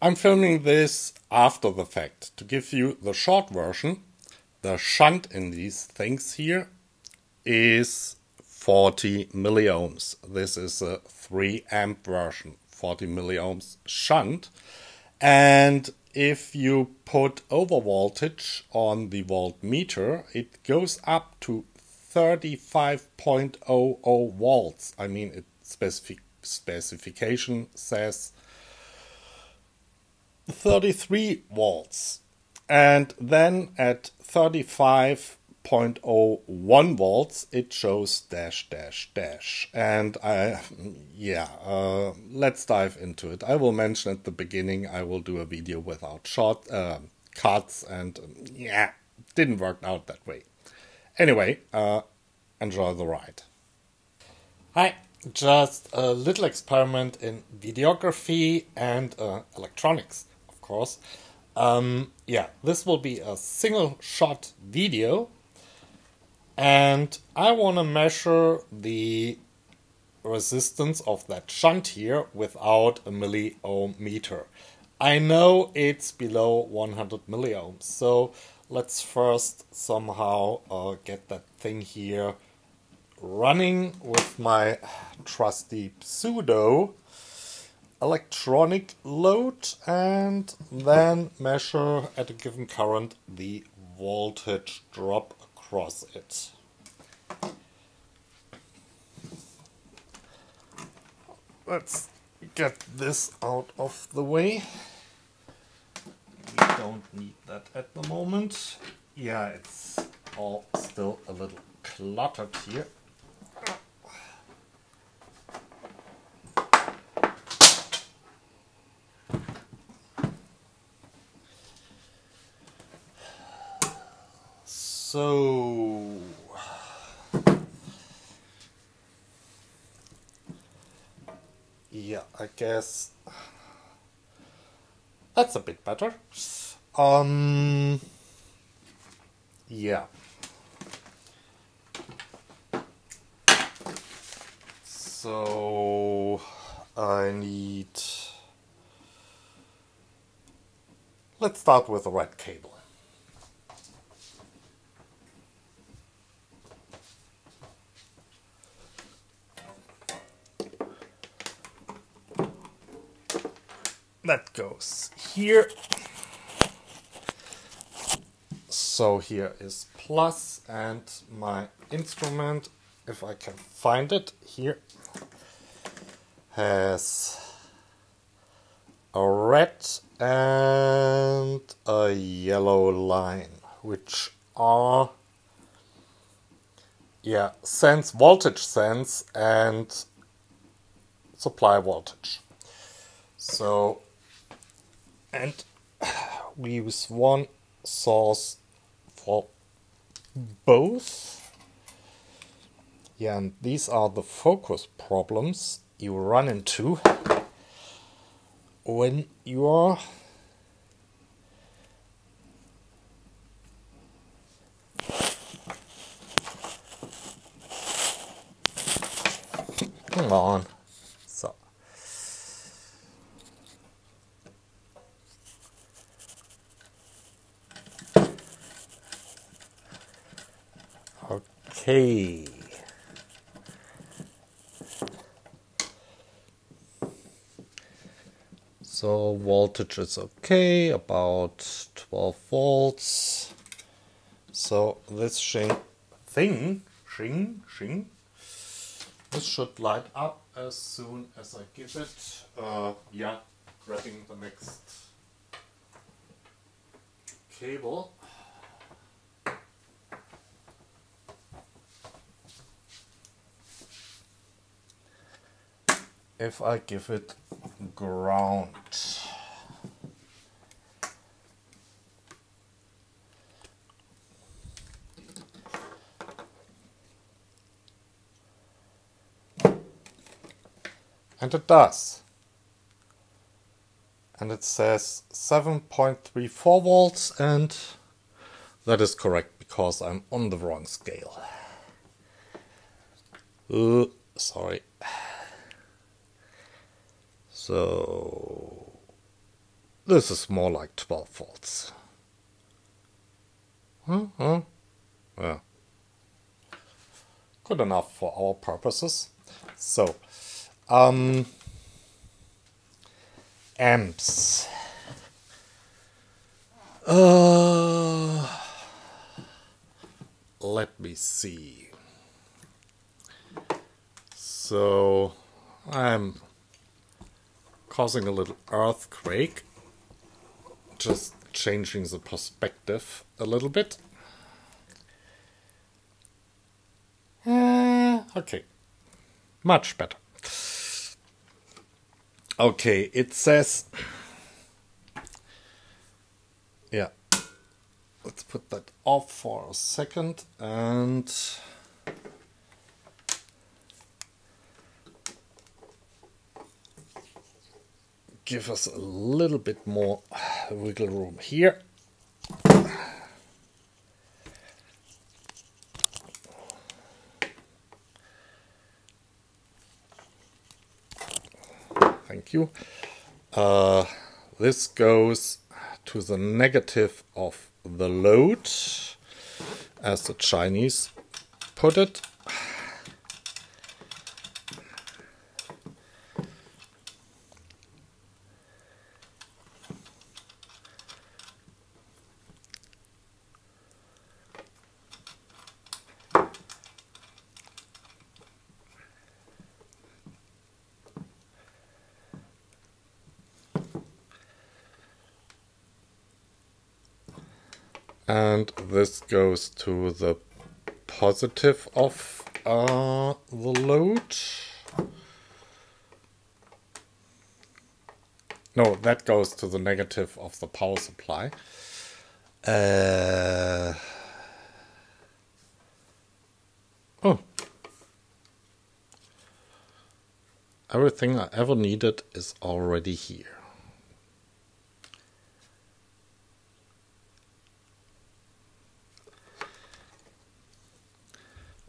I'm filming this after the fact. To give you the short version, the shunt in these things here is 40 milliohms. This is a 3 amp version, 40 milliohms shunt. And if you put over voltage on the voltmeter, it goes up to 35.00 volts. I mean, specification says 33 volts. And then at 35.01 volts, it shows dash, dash, dash. And let's dive into it. I will mention at the beginning, I will do a video without cuts, and didn't work out that way. Anyway, enjoy the ride. Hi, just a little experiment in videography and electronics, of course. This will be a single shot video, and I want to measure the resistance of that shunt here without a milliohmmeter. I know it's below 100 milliohms, so let's first somehow get that thing here running with my trusty pseudo electronic load, and then measure at a given current the voltage drop across it. Let's get this out of the way. We don't need that at the moment. Yeah, it's all still a little cluttered here. So, yeah, I guess that's a bit better. Yeah. So, let's start with the red cable. That goes here. So here is plus, and my instrument, if I can find it here, has a red and a yellow line, which are voltage sense and supply voltage. So, and we use one source for both. Yeah, and these are the focus problems you run into when you are come on. So okay. So voltage is okay, about 12 volts. So this thing, this should light up as soon as I give it. Grabbing the next cable. If I give it ground. And it does. And it says 7.34 volts, and that is correct because I'm on the wrong scale. Sorry. So This is more like 12 volts. Yeah. Good enough for our purposes. So, amps. Let me see. So, I'm causing a little earthquake. Just changing the perspective a little bit. Okay, much better. Okay, it says, yeah, let's put that off for a second and give us a little bit more wiggle room here. Thank you. This goes to the negative of the load, as the Chinese put it. And this goes to the positive of the load. No, that goes to the negative of the power supply. Oh. Everything I ever needed is already here.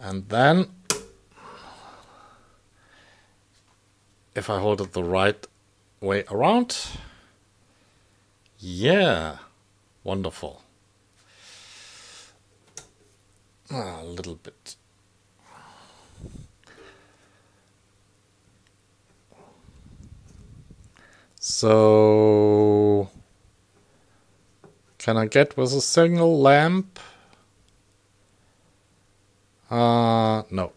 And then, if I hold it the right way around, yeah, wonderful. A little bit. So, can I get with a single lamp? No.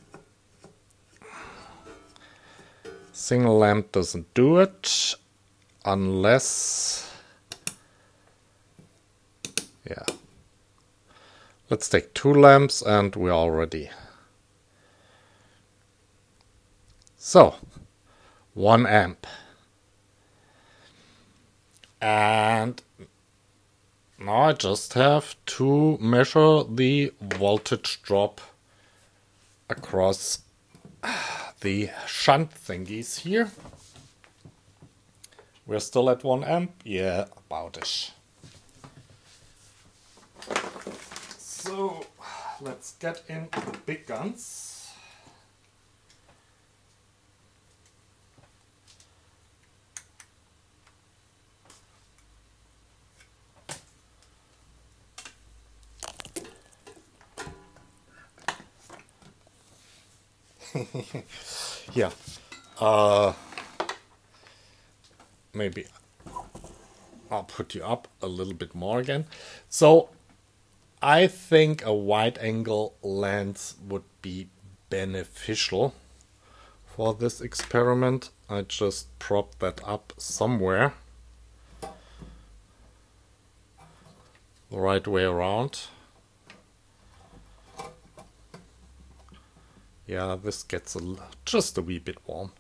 Single lamp doesn't do it unless, yeah. Let's take 2 lamps and we're all ready. So, 1 amp. And now I just have to measure the voltage drop across the shunt thingies here. We're still at 1 amp? Yeah, about-ish. So, let's get in the big guns. Yeah, maybe I'll put you up a little bit more again. So I think a wide angle lens would be beneficial for this experiment. I just prop that up somewhere the right way around. Yeah, this gets just a wee bit warm.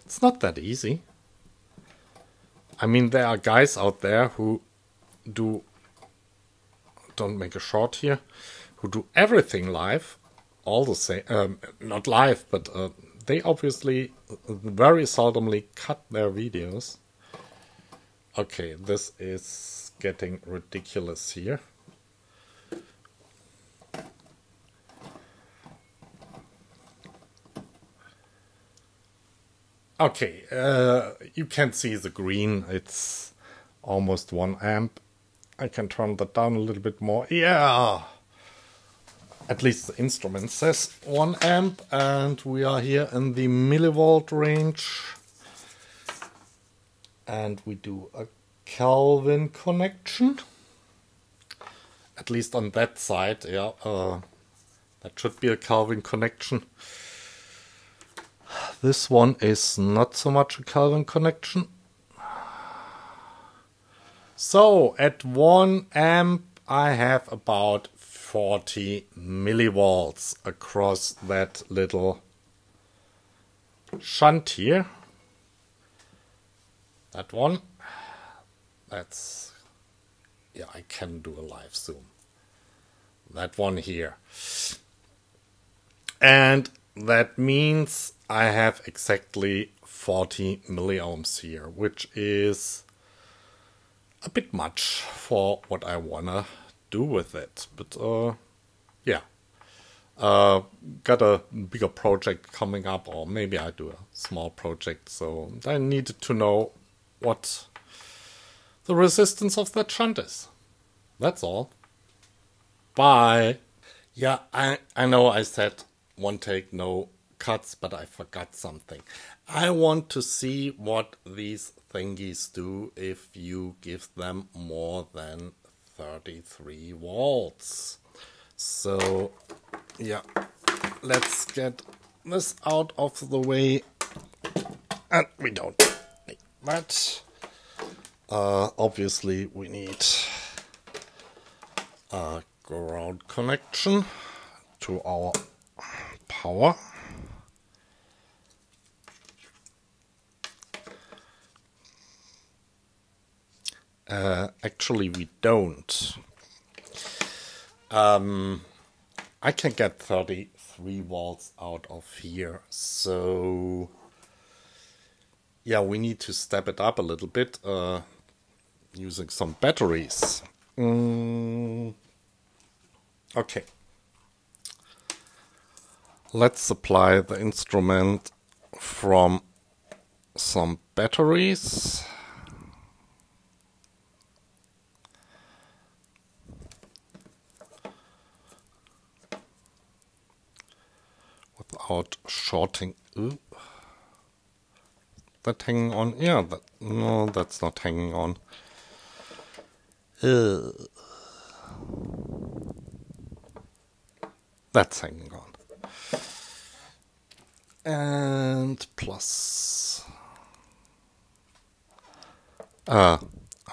It's not that easy. I mean, there are guys out there who do, don't make a short here, who do everything live, all the same, not live, but they obviously very seldomly cut their videos. Okay, this is getting ridiculous here. Okay, you can see the green. It's almost 1 amp. I can turn that down a little bit more. Yeah! At least the instrument says 1 amp, and we are here in the millivolt range. And we do a Kelvin connection. At least on that side, yeah. That should be a Kelvin connection. This one is not so much a Kelvin connection. So at 1 amp I have about 40 millivolts across that little shunt here. That one. That's, yeah, I can do a live zoom. That one here. And that means I have exactly 40 milliohms here, which is a bit much for what I wanna do with it. But yeah, got a bigger project coming up, or maybe I do a small project, so I needed to know what the resistance of that shunt is. That's all. Bye. Yeah, I know I said one take, no cuts, but I forgot something. I want to see what these thingies do if you give them more than 33 volts. So, yeah, let's get this out of the way. And we don't need that. Obviously, we need a ground connection to our power. Actually, we don't. I can get 33 volts out of here, so yeah, we need to step it up a little bit using some batteries. Okay. Let's supply the instrument from some batteries. Without shorting. Ooh. That hanging on? Yeah, no, that's not hanging on. That's hanging on. And plus. I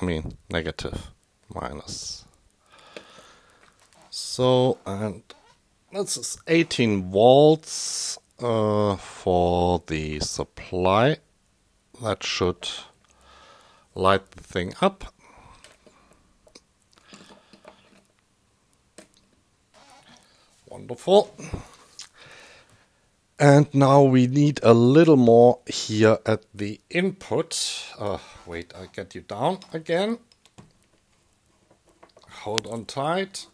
mean, negative, minus. So, and this is 18 volts for the supply. That should light the thing up. Wonderful. And now we need a little more here at the input. Wait, I get you down again. Hold on tight.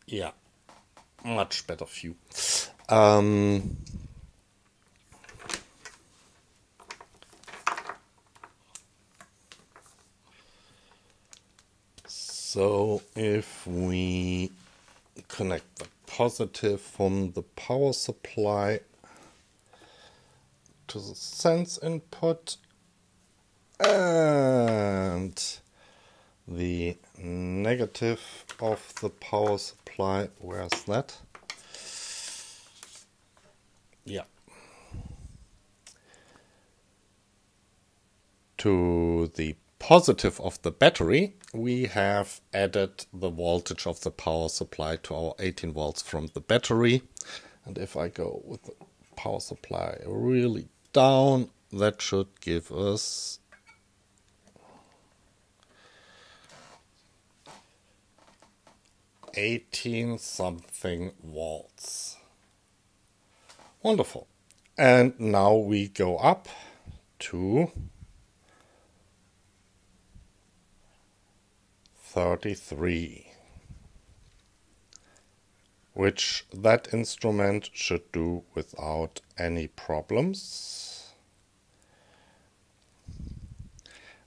Yeah, much better view. So if we connect the positive from the power supply to the sense input and the negative of the power supply, where's that? Yeah. To the positive of the battery, we have added the voltage of the power supply to our 18 volts from the battery. And if I go with the power supply really down, that should give us 18 something volts. Wonderful. And now we go up to 33. which that instrument should do without any problems.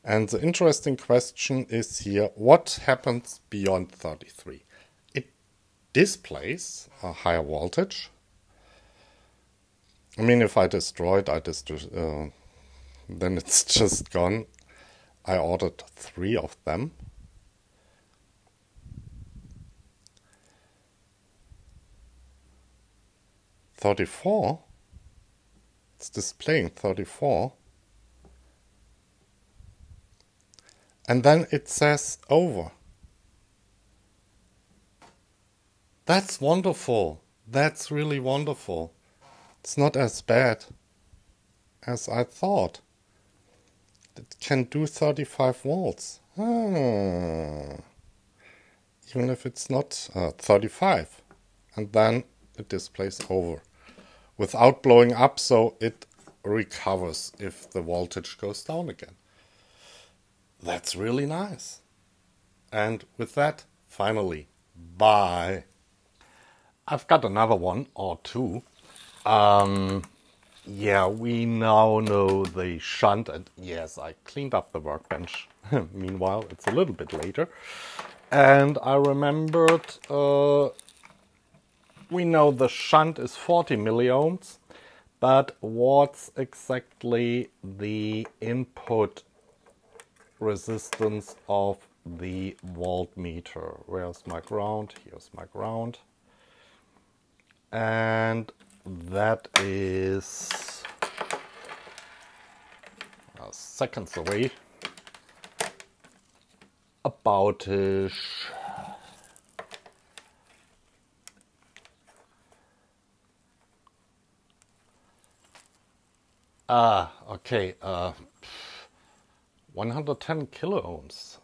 And the interesting question is here, what happens beyond 33? It displays a higher voltage. I mean, if I destroy it, then it's just gone. I ordered 3 of them. $34. It's displaying 34. And then it says over. That's wonderful. That's really wonderful. It's not as bad as I thought. It can do 35 volts. Even if it's not 35. And then it displays over without blowing up, so it recovers if the voltage goes down again. That's really nice. And with that, finally, bye. I've got another one or two. Yeah, we now know the shunt, and yes, I cleaned up the workbench. Meanwhile, it's a little bit later. And I remembered, we know the shunt is 40 milliohms, but what's exactly the input resistance of the voltmeter? Where's my ground? Here's my ground. And that is seconds away. About-ish. Okay. 110 kiloohms.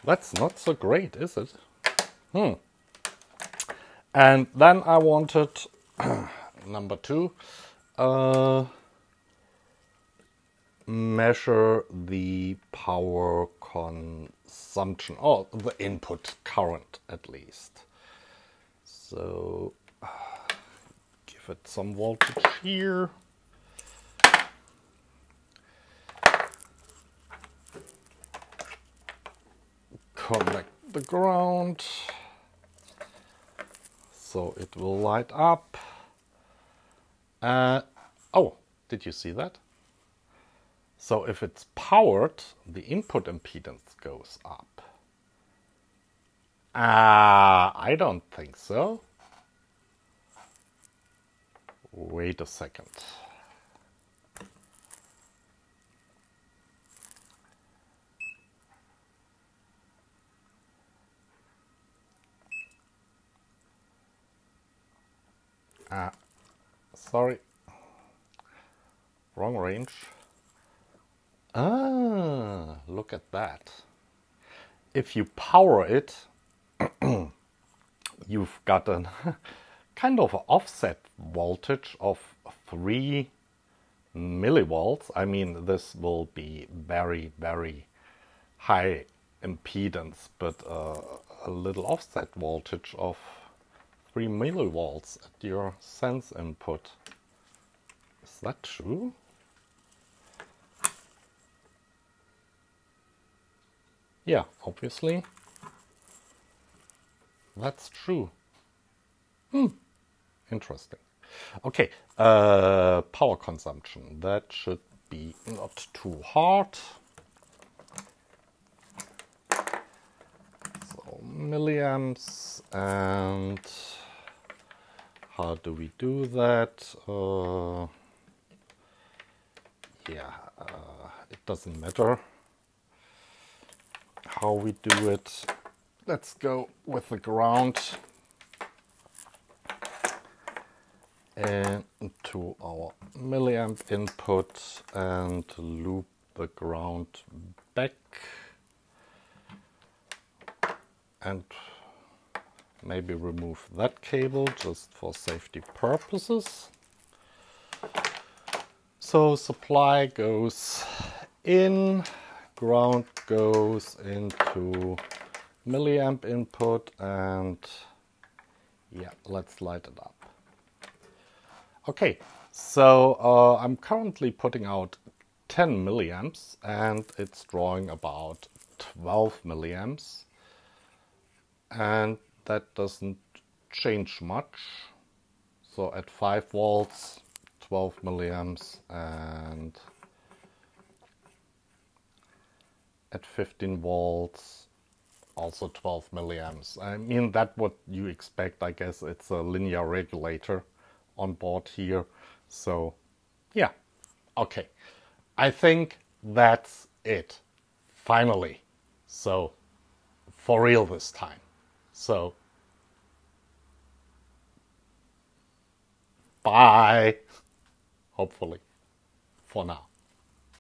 That's not so great, is it? And then I wanted number 2, measure the power consumption, or the input current at least. So give it some voltage here. Connect the ground. So it will light up. Oh, did you see that? So if it's powered, the input impedance goes up. I don't think so. Wait a second. Sorry. Wrong range. Look at that. If you power it, you've got a kind of offset voltage of 3 millivolts. I mean, this will be very, very high impedance, but a little offset voltage of 3 millivolts at your sense input. Is that true? Yeah, obviously. That's true. Interesting. Okay, power consumption. That should be not too hard. So milliamps, and how do we do that? It doesn't matter how we do it. Let's go with the ground and to our milliamp input and loop the ground back and maybe remove that cable just for safety purposes. So supply goes in, ground goes into milliamp input, and yeah, let's light it up. Okay, so I'm currently putting out 10 milliamps and it's drawing about 12 milliamps, and that doesn't change much. So at 5 volts, 12 milliamps, and at 15 volts, also 12 milliamps. I mean, that's what you expect. I guess it's a linear regulator on board here. So yeah, okay. I think that's it. Finally. So for real this time. So bye. Hopefully. For now.